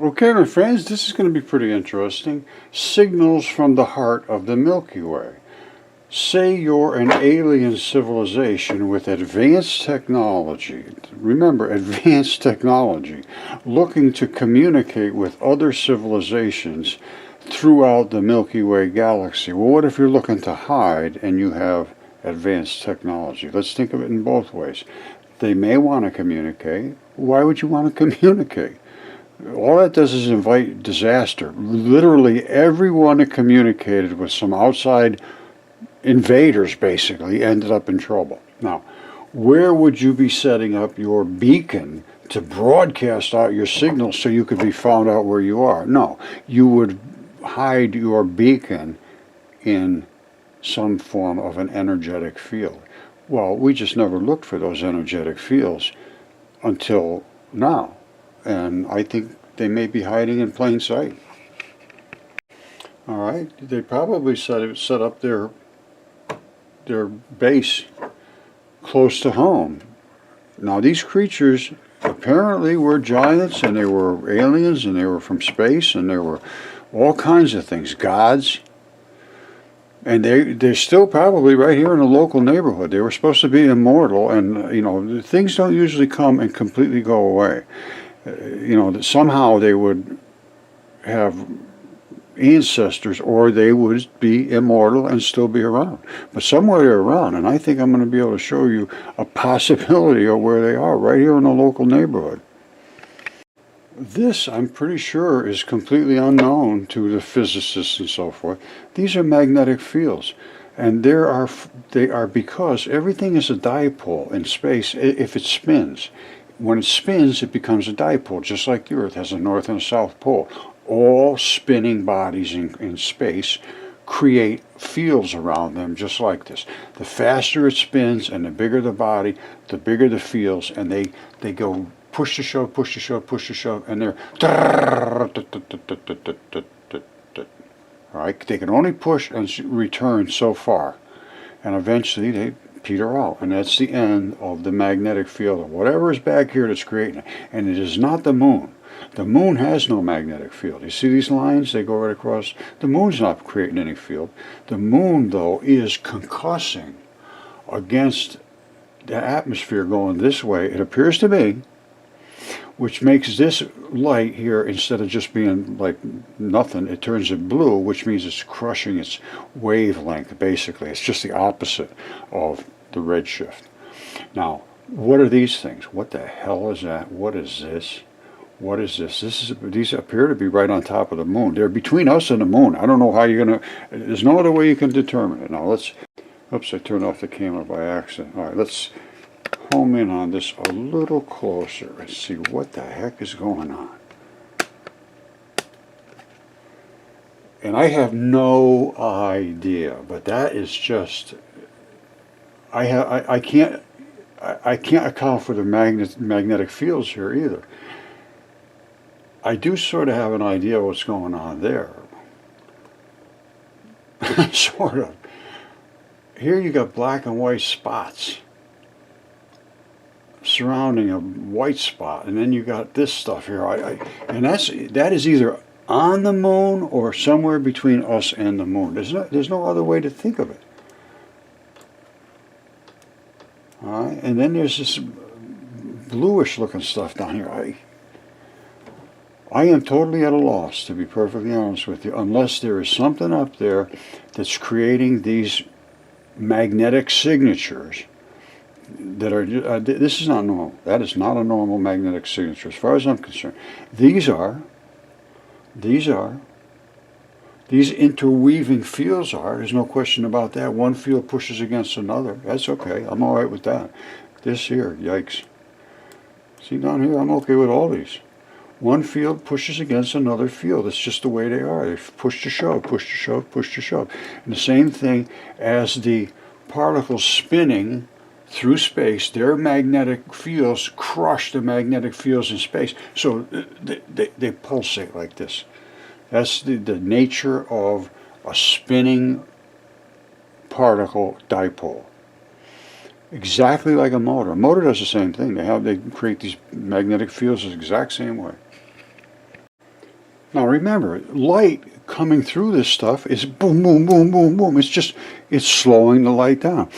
Okay, my friends, this is going to be pretty interesting. Signals from the heart of the Milky Way. Say you're an alien civilization with advanced technology. Remember, advanced technology, looking to communicate with other civilizations throughout the Milky Way galaxy. Well, what if you're looking to hide and you have advanced technology? Let's think of it in both ways. They may want to communicate. Why would you want to communicate? All that does is invite disaster. Literally everyone that communicated with some outside invaders basically ended up in trouble. Now, where would you be setting up your beacon to broadcast out your signal so you could be found out where you are? No, you would hide your beacon in some form of an energetic field. Well, we just never looked for those energetic fields until now. And I think they may be hiding in plain sight. All right, they probably set up their base close to home. Now these creatures apparently were giants, and they were aliens, and they were from space, and there were all kinds of things, gods. And they're still probably right here in a local neighborhood. They were supposed to be immortal, and you know, things don't usually come and completely go away. You know, somehow they would have ancestors, or they would be immortal and still be around. But somewhere they're around, and I think I'm going to be able to show you a possibility of where they are, right here in a local neighborhood. This, I'm pretty sure, is completely unknown to the physicists and so forth. These are magnetic fields, and they are because everything is a dipole in space if it spins. When it spins, it becomes a dipole, just like the Earth has a north and a south pole. All spinning bodies in space create fields around them just like this. The faster it spins and the bigger the body, the bigger the fields, and they go push to shove, push to shove, push to shove, and they're all right. They can only push and return so far, and eventually they peter out, and that's the end of the magnetic field of whatever is back here that's creating it. And it is not the moon. The moon has no magnetic field. You see these lines? They go right across. The moon's not creating any field. The moon, though, is concussing against the atmosphere going this way, it appears to be, which makes this light here, instead of just being like nothing, it turns it blue, which means it's crushing its wavelength, basically. It's just the opposite of the redshift. Now, what are these things? What the hell is that? What is this? What is this? These appear to be right on top of the moon. They're between us and the moon. I don't know how you're going to... There's no other way you can determine it. Now, let's... Oops, I turned off the camera by accident. All right, let's home in on this a little closer and see what the heck is going on. And I have no idea, but that is just... I can't account for the magnetic fields here either. I do sort of have an idea what's going on there. Sort of. Here you got black and white spots surrounding a white spot, and then you got this stuff here. And that is either on the moon or somewhere between us and the moon. There's no other way to think of it. All right, and then there's this bluish looking stuff down here. I am totally at a loss, to be perfectly honest with you, unless there is something up there that's creating these magnetic signatures that are, this is not normal. That is not a normal magnetic signature as far as I'm concerned. These interweaving fields are, there's no question about that. One field pushes against another. That's okay. I'm all right with that. This here, yikes. See down here, I'm okay with all these. One field pushes against another field. It's just the way they are. They push to shove, push to shove, push to shove. And the same thing as the particles spinning through space, their magnetic fields crush the magnetic fields in space. So they pulsate like this. That's the nature of a spinning particle dipole. Exactly like a motor. A motor does the same thing. They create these magnetic fields the exact same way. Now remember, light coming through this stuff is boom, boom, boom, boom, boom. It's slowing the light down.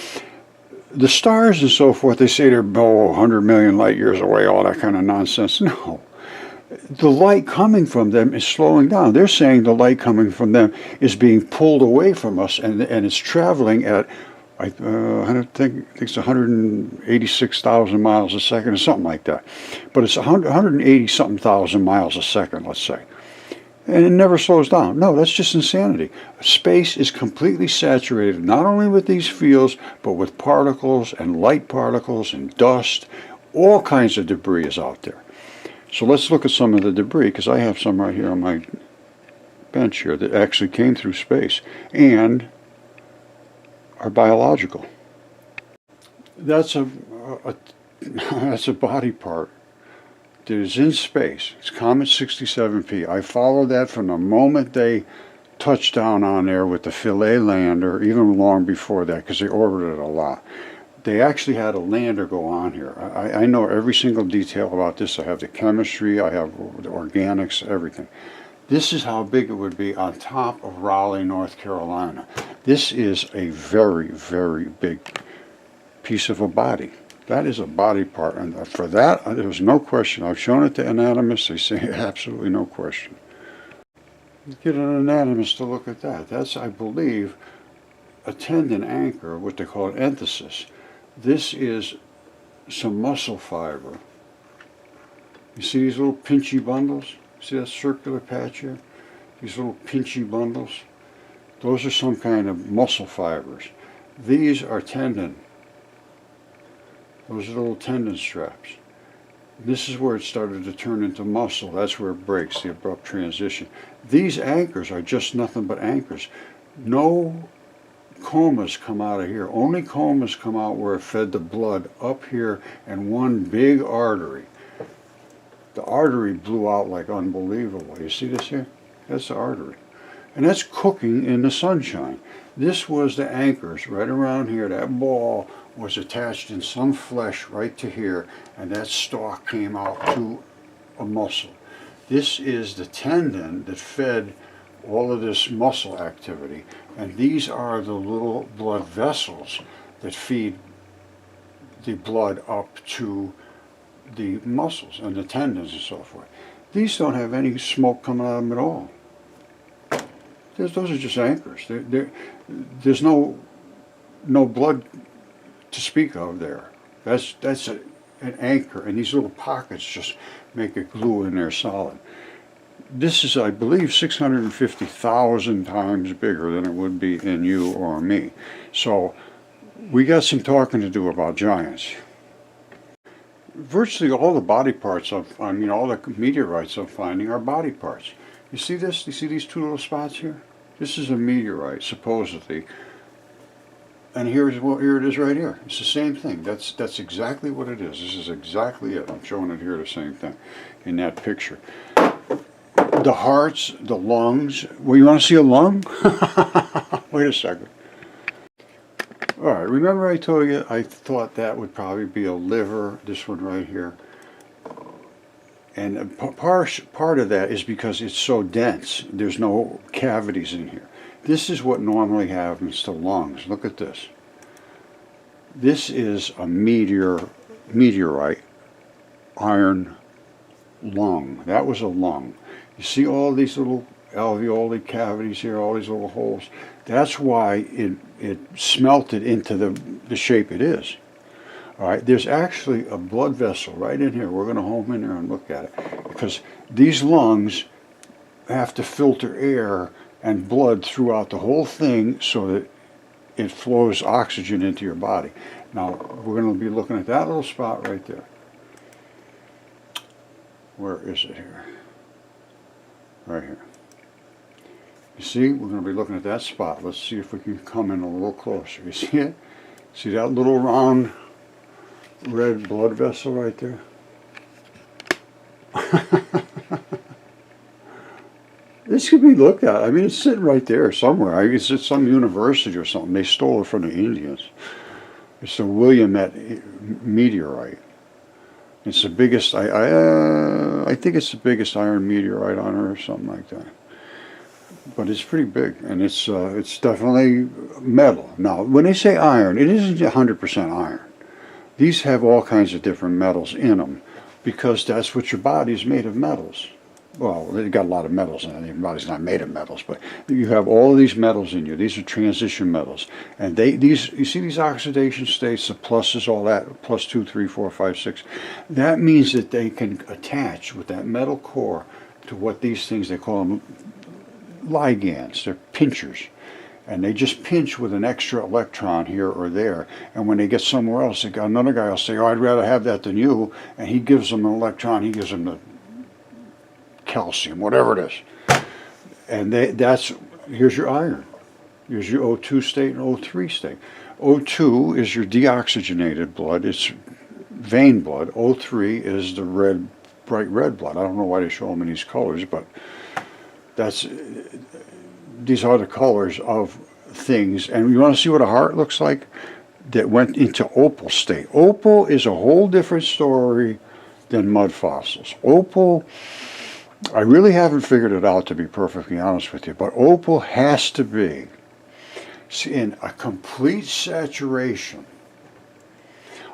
The stars and so forth, they say they're 100 million light years away, all that kind of nonsense. No. The light coming from them is slowing down. They're saying the light coming from them is being pulled away from us, and it's traveling at, I think it's 186,000 miles a second or something like that. But it's 180-something thousand miles a second, let's say. And it never slows down. No, that's just insanity. Space is completely saturated, not only with these fields, but with particles and light particles and dust. All kinds of debris is out there. So let's look at some of the debris, because I have some right here on my bench here that actually came through space and are biological. That's that's a body part that is in space. It's Comet 67P. I followed that from the moment they touched down on there with the Philae lander, even long before that, because they orbited a lot. They actually had a lander go on here. I know every single detail about this. I have the chemistry, I have the organics, everything. This is how big it would be on top of Raleigh, North Carolina. This is a very, very big piece of a body. That is a body part, and for that, there's no question. I've shown it to anatomists. They say absolutely no question. Get an anatomist to look at that. That's, I believe, a tendon anchor, what they call an enthesis. This is some muscle fiber. You see these little pinchy bundles? See that circular patch here? These little pinchy bundles? Those are some kind of muscle fibers. These are tendon. Those are little tendon straps. This is where it started to turn into muscle. That's where it breaks, the abrupt transition. These anchors are just nothing but anchors. No comas come out of here. Only comas come out where it fed the blood up here and one big artery. The artery blew out like unbelievable. You see this here? That's the artery. And that's cooking in the sunshine. This was the anchors right around here. That ball was attached in some flesh right to here, and that stalk came out to a muscle. This is the tendon that fed all of this muscle activity, and these are the little blood vessels that feed the blood up to the muscles and the tendons and so forth. These don't have any smoke coming out of them at all. Those are just anchors. There's no blood to speak of there. That's an anchor, and these little pockets just make it glue in there solid. This is, I believe, 650,000 times bigger than it would be in you or me. So we got some talking to do about giants. Virtually all the body parts all the meteorites I'm finding are body parts. You see this? You see these two little spots here? This is a meteorite, supposedly. And here it is right here. It's the same thing. That's exactly what it is. This is exactly it. I'm showing it here, the same thing, in that picture. The hearts, the lungs. Well, you want to see a lung? Wait a second. All right, remember I told you I thought that would probably be a liver, this one right here. And part of that is because it's so dense. There's no cavities in here. This is what normally happens to lungs. Look at this. This is a meteorite iron lung. That was a lung. You see all these little alveoli cavities here, all these little holes? That's why it smelted into the shape it is. All right, there's actually a blood vessel right in here. We're going to home in there and look at it, because these lungs have to filter air and blood throughout the whole thing so that it flows oxygen into your body. Now, we're going to be looking at that little spot right there. Where is it here? Right here. You see, we're going to be looking at that spot. Let's see if we can come in a little closer. You see it? See that little round red blood vessel right there? This could be looked at. I mean, it's sitting right there somewhere. It's at some university or something. They stole it from the Indians. It's a Willamette meteorite. It's the biggest, I think it's the biggest iron meteorite on Earth, something like that. But it's pretty big, and it's definitely metal. Now, when they say iron, it isn't 100% iron. These have all kinds of different metals in them, because that's what your body is made of, metals. Well, they've got a lot of metals in it. Your body's not made of metals, but you have all of these metals in you. These are transition metals, and you see these oxidation states, the pluses, all that, plus 2, 3, 4, 5, 6. That means that they can attach with that metal core to what these things, they call them ligands. They're pinchers. And they just pinch with an extra electron here or there. And when they get somewhere else, another guy will say, oh, I'd rather have that than you. And he gives them an electron. He gives them the calcium, whatever it is. And here's your iron. Here's your O2 state and O3 state. O2 is your deoxygenated blood. It's vein blood. O3 is the red, bright red blood. I don't know why they show them in these colors, but these are the colors of things. And you want to see what a heart looks like? That went into opal state. Opal is a whole different story than mud fossils. Opal, I really haven't figured it out, to be perfectly honest with you, but opal has to be in a complete saturation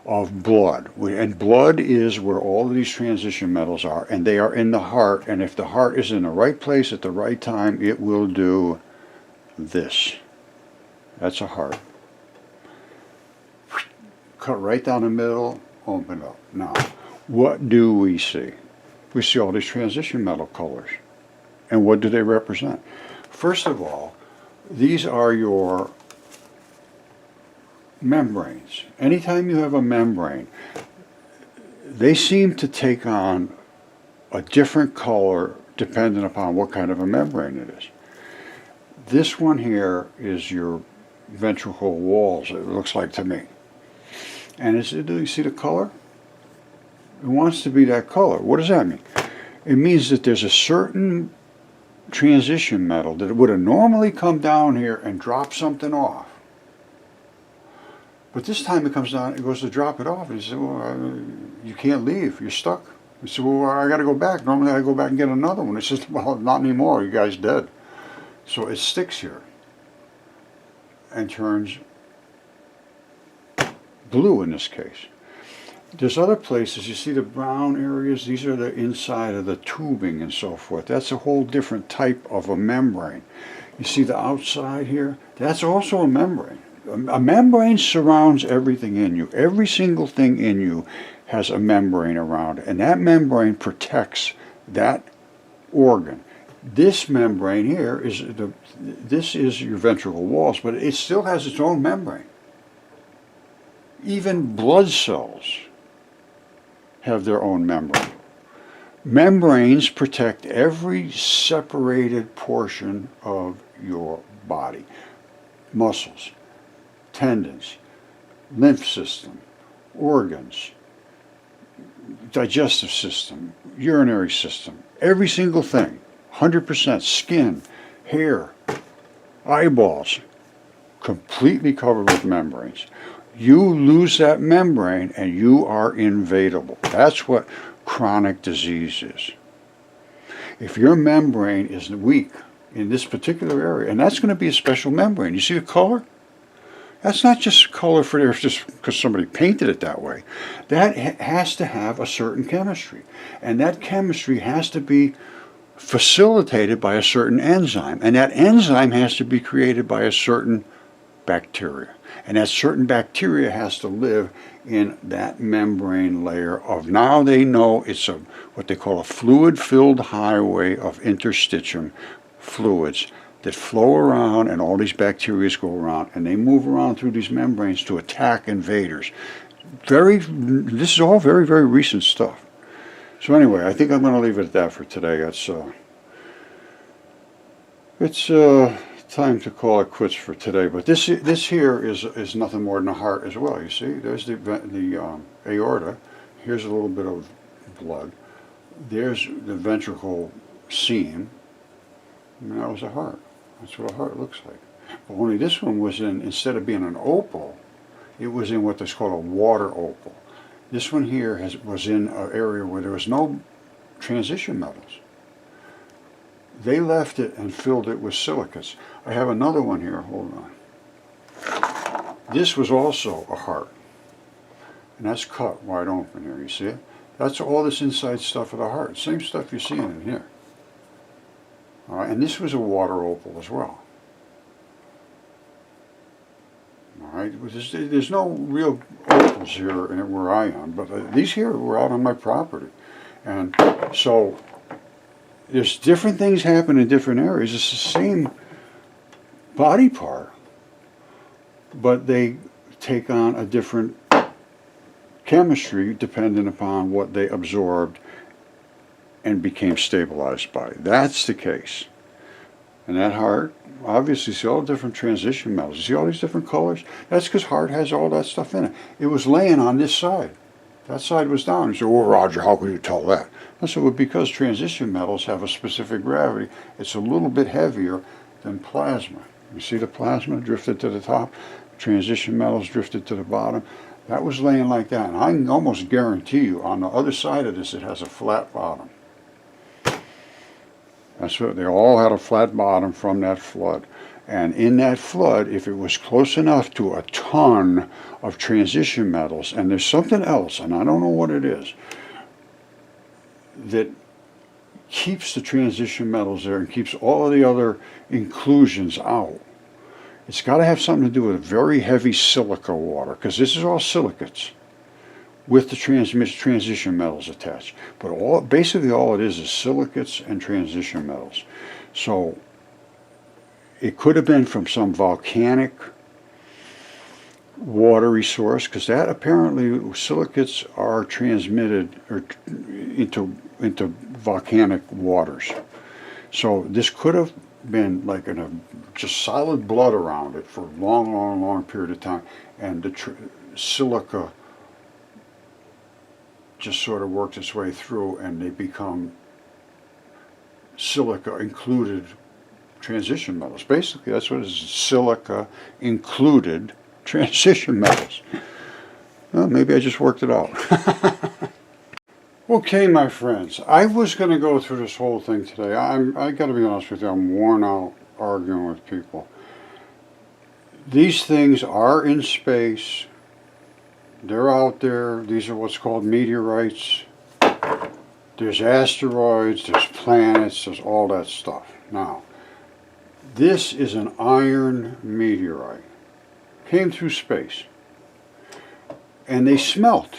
of blood. And blood is where all of these transition metals are, and they are in the heart. And if the heart is in the right place at the right time, it will do this. That's a heart. Cut right down the middle, open up. Now, what do we see? We see all these transition metal colors. And what do they represent? First of all, these are your membranes. Anytime you have a membrane, they seem to take on a different color depending upon what kind of a membrane it is. This one here is your ventricle walls, it looks like to me. And do you see the color? It wants to be that color. What does that mean? It means that there's a certain transition metal that would have normally come down here and drop something off. But this time it comes down, it goes to drop it off, and he said, well, you can't leave, you're stuck. He said, well, I got to go back. Normally I go back and get another one. He says, well, not anymore, you guys dead. So it sticks here and turns blue in this case. There's other places, you see the brown areas, these are the inside of the tubing and so forth. That's a whole different type of a membrane. You see the outside here? That's also a membrane. A membrane surrounds everything in you. Every single thing in you has a membrane around it, and that membrane protects that organ. This membrane here this is your ventricle walls, but it still has its own membrane. Even blood cells have their own membrane. Membranes protect every separated portion of your body. Muscles, tendons, lymph system, organs, digestive system, urinary system, every single thing, 100%, skin, hair, eyeballs, completely covered with membranes. You lose that membrane and you are invadable. That's what chronic disease is. If your membrane is weak in this particular area, and that's going to be a special membrane. You see the color? That's not just color for just because somebody painted it that way. That has to have a certain chemistry. And that chemistry has to be facilitated by a certain enzyme. And that enzyme has to be created by a certain bacteria. And that certain bacteria has to live in that membrane layer of, now they know it's what they call a fluid-filled highway of interstitium fluids that flow around, and all these bacteria go around, and they move around through these membranes to attack invaders. This is all very, very recent stuff. So anyway, I think I'm going to leave it at that for today. It's time to call it quits for today. But this here is nothing more than a heart as well. You see, there's the aorta. Here's a little bit of blood. There's the ventricle seam. And that was a heart. That's what a heart looks like. But only this one was instead of being an opal, it was in what is called a water opal. This one here was in an area where there was no transition metals. They left it and filled it with silicates. I have another one here, hold on. This was also a heart. And that's cut wide open here, you see it? That's all this inside stuff of the heart. Same stuff you're seeing in here. All right, and this was a water opal as well. All right, there's no real opals here where I am, but these here were out on my property. And so there's different things happen in different areas. It's the same body part, but they take on a different chemistry depending upon what they absorbed and became stabilized by. That's the case. And that heart, obviously, see all the different transition metals. You see all these different colors? That's because heart has all that stuff in it. It was laying on this side. That side was down. You say, well, Roger, how could you tell that? I said, well, because transition metals have a specific gravity, it's a little bit heavier than plasma. You see the plasma drifted to the top, transition metals drifted to the bottom. That was laying like that. And I can almost guarantee you, on the other side of this, it has a flat bottom. That's what, they all had a flat bottom from that flood. And in that flood, if it was close enough to a ton of transition metals, and there's something else, and I don't know what it is, that keeps the transition metals there and keeps all of the other inclusions out. It's got to have something to do with very heavy silica water, because this is all silicates with the transition metals attached. But basically all it is silicates and transition metals. So it could have been from some volcanic watery source, because that apparently silicates are transmitted into volcanic waters. So this could have been like just solid blood around it for a long period of time, and the silica just sort of worked its way through, and they become silica included transition metals. Basically, that's what it is, silica included transition metals. Well, maybe I just worked it out. Okay, my friends, I was going to go through this whole thing today. I got to be honest with you, I'm worn out arguing with people. These things are in space. They're out there. These are what's called meteorites. There's asteroids, there's planets, there's all that stuff. Now, this is an iron meteorite. Came through space. And they smelt.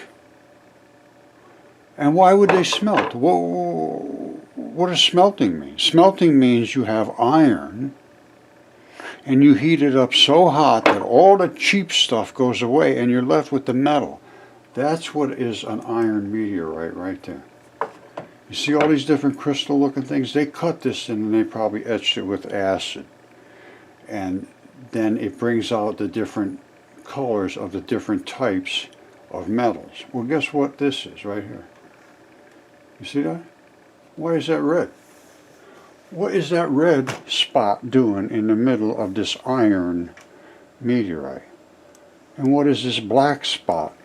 And why would they smelt? What does smelting mean? Smelting means you have iron and you heat it up so hot that all the cheap stuff goes away and you're left with the metal. That's what is an iron meteorite right there. You see all these different crystal looking things? They cut this and they probably etched it with acid. And then it brings out the different colors of the different types of metals. Well, guess what this is right here? You see that? Why is that red? What is that red spot doing in the middle of this iron meteorite? And what is this black spot,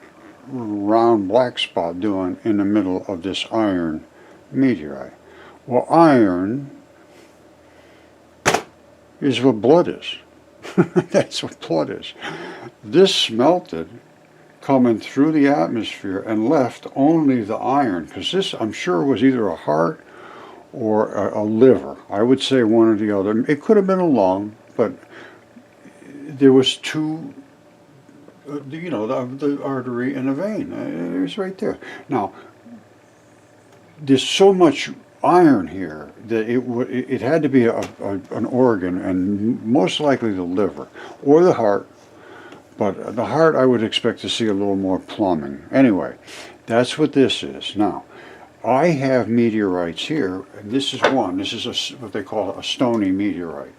round black spot, doing in the middle of this iron meteorite? Well, iron is what blood is. That's what blood is. This smelted, coming through the atmosphere, and left only the iron, because this, I'm sure, was either a heart or a liver. I would say one or the other. It could have been a lung, but there was two, the artery and a vein. It was right there. Now, there's so much iron here that it had to be an organ, and most likely the liver or the heart. But the heart, I would expect to see a little more plumbing. Anyway, that's what this is. Now, I have meteorites here, and this is one. This is what they call a stony meteorite.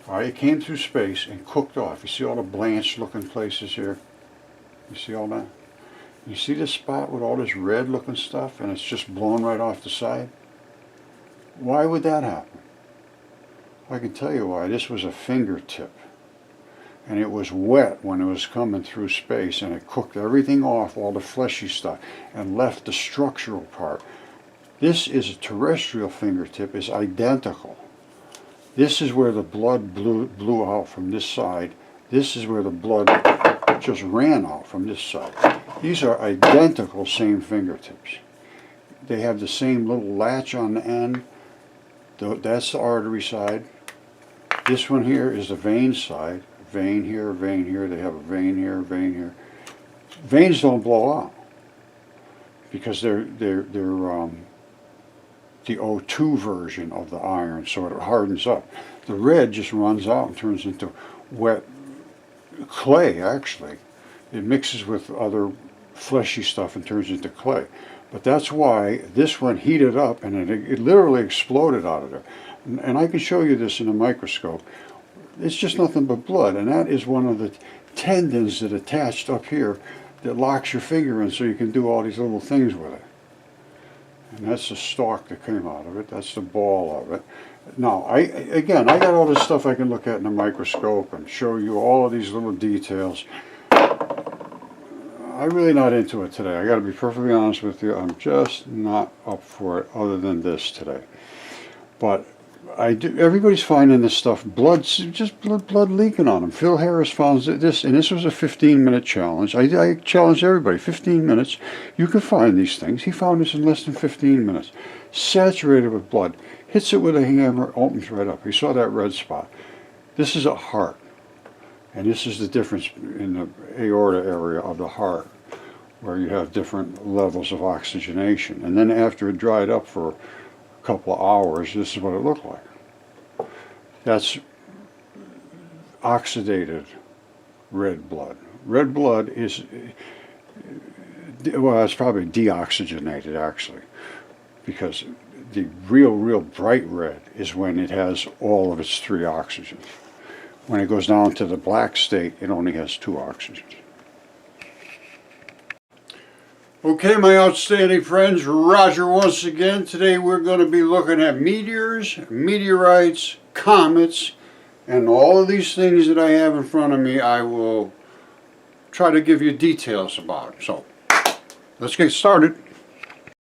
All right, it came through space and cooked off. You see all the blanched looking places here? You see all that? You see this spot with all this red looking stuff, and it's just blown right off the side? Why would that happen? I can tell you why. This was a fingertip. and it was wet when it was coming through space, and it cooked everything off, all the fleshy stuff, and left the structural part. This is a terrestrial fingertip, is identical. This is where the blood blew out from this side. This is where the blood just ran out from this side. These are identical, same fingertips. They have the same little latch on the end. That's the artery side. This one here is the vein side. Vein here, vein here. They have a vein here, vein here. Veins don't blow out because they're the O2 version of the iron, so it hardens up. The red just runs out and turns into wet clay, actually. It mixes with other fleshy stuff and turns into clay. But that's why this one heated up and it literally exploded out of there. And I can show you this in a microscope. It's just nothing but blood, and that is one of the tendons that attached up here that locks your finger in so you can do all these little things with it. And that's the stalk that came out of it. That's the ball of it. Now, I got all this stuff I can look at in a microscope and show you all of these little details. I'm really not into it today. I got to be perfectly honest with you. I'm just not up for it other than this today. But everybody's finding this stuff. Just blood leaking on them. Phil Harris found this, and this was a 15-minute challenge. I challenge everybody, 15 minutes. You can find these things. He found this in less than 15 minutes. Saturated with blood. Hits it with a hammer, opens right up. He saw that red spot. This is a heart. And this is the difference in the aorta area of the heart, where you have different levels of oxygenation. And then after it dried up for a couple of hours, this is what it looked like. That's oxidated red blood. Red blood is, well, it's probably deoxygenated, actually, because the real bright red is when it has all of its 3 oxygens. When it goes down to the black state, it only has 2 oxygens. Okay, my outstanding friends, Roger once again. Today we're going to be looking at meteors, meteorites, comets, and all of these things that I have in front of me. I will try to give you details about. So, let's get started.